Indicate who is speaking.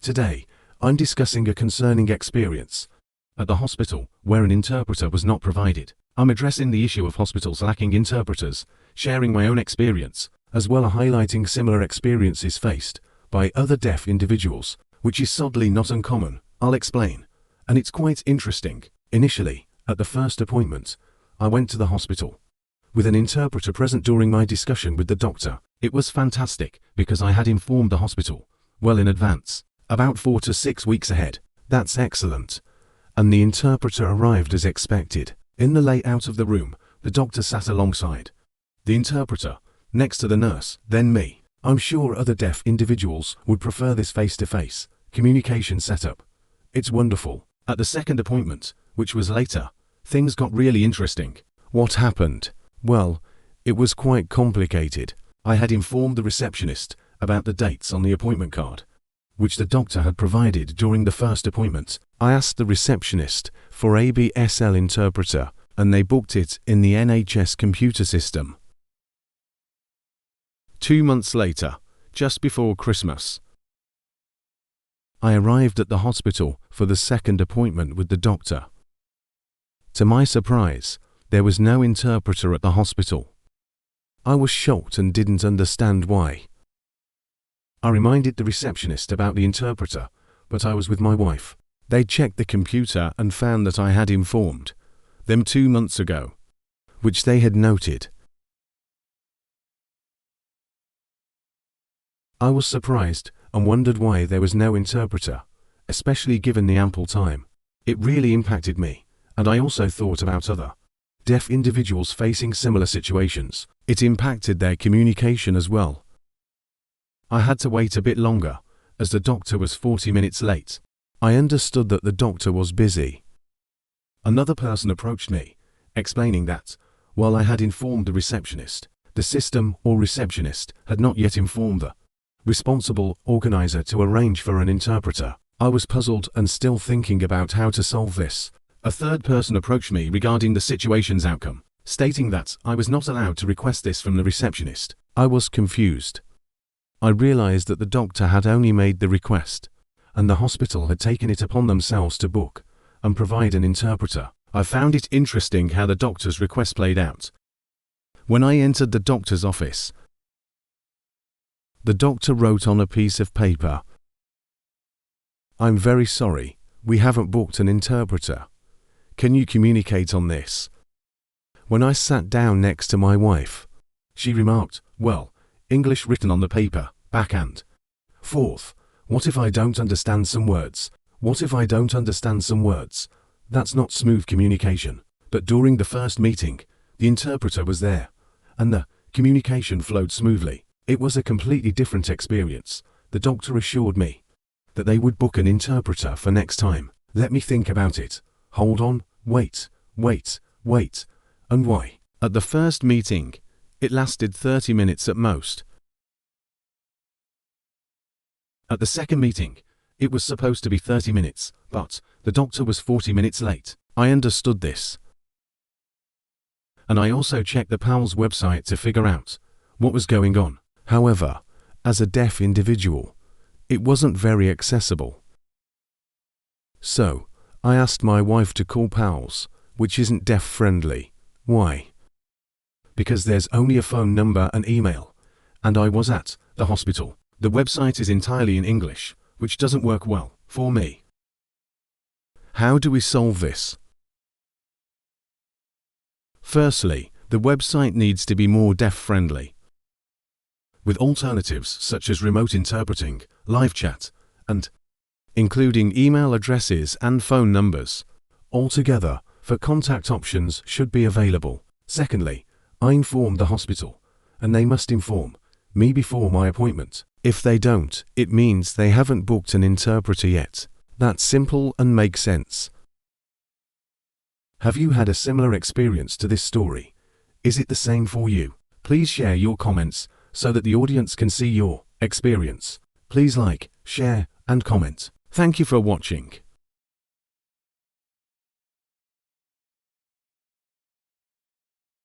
Speaker 1: Today, I'm discussing a concerning experience at the hospital where an interpreter was not provided. I'm addressing the issue of hospitals lacking interpreters, sharing my own experience, as well as highlighting similar experiences faced by other deaf individuals, which is sadly not uncommon. I'll explain. And it's quite interesting. Initially, at the first appointment, I went to the hospital with an interpreter present during my discussion with the doctor. It was fantastic because I had informed the hospital well in advance, about 4 to 6 weeks ahead. That's excellent. And the interpreter arrived as expected. In the layout of the room, the doctor sat alongside the interpreter, next to the nurse, then me. I'm sure other deaf individuals would prefer this face-to-face communication setup. It's wonderful. At the second appointment, which was later, things got really interesting. What happened? Well, it was quite complicated. I had informed the receptionist about the dates on the appointment card, which the doctor had provided during the first appointment. I asked the receptionist for ABSL interpreter, and they booked it in the NHS computer system. 2 months later, just before Christmas, I arrived at the hospital for the second appointment with the doctor. To my surprise, there was no interpreter at the hospital. I was shocked and didn't understand why. I reminded the receptionist about the interpreter, but I was with my wife. They checked the computer and found that I had informed them 2 months ago, which they had noted. I was surprised and wondered why there was no interpreter, especially given the ample time. It really impacted me, and I also thought about other deaf individuals facing similar situations. It impacted their communication as well. I had to wait a bit longer, as the doctor was 40 minutes late. I understood that the doctor was busy. Another person approached me, explaining that, while I had informed the receptionist, the system or receptionist had not yet informed the responsible organizer to arrange for an interpreter. I was puzzled and still thinking about how to solve this. A third person approached me regarding the situation's outcome, stating that I was not allowed to request this from the receptionist. I was confused. I realized that the doctor had only made the request, and the hospital had taken it upon themselves to book and provide an interpreter. I found it interesting how the doctor's request played out. When I entered the doctor's office, the doctor wrote on a piece of paper, "I'm very sorry, we haven't booked an interpreter. Can you communicate on this?" When I sat down next to my wife, she remarked, "Well, English written on the paper, back and forth. What if I don't understand some words? What if I don't understand some words? That's not smooth communication." But during the first meeting, the interpreter was there, and the communication flowed smoothly. It was a completely different experience. The doctor assured me that they would book an interpreter for next time. Let me think about it. Hold on, wait. And why? At the first meeting, it lasted 30 minutes at most. At the second meeting, it was supposed to be 30 minutes, but the doctor was 40 minutes late. I understood this. And I also checked the PALS website to figure out what was going on. However, as a deaf individual, it wasn't very accessible. So, I asked my wife to call PALS, which isn't deaf-friendly. Why? Because there's only a phone number and email, and I was at the hospital. The website is entirely in English, which doesn't work well for me. How do we solve this? Firstly, the website needs to be more deaf-friendly, with alternatives such as remote interpreting, live chat, and including email addresses and phone numbers. Altogether, for contact options should be available. Secondly, I informed the hospital, and they must inform me before my appointment. If they don't, it means they haven't booked an interpreter yet. That's simple and makes sense. Have you had a similar experience to this story? Is it the same for you? Please share your comments so that the audience can see your experience. Please like, share, and comment. Thank you for watching.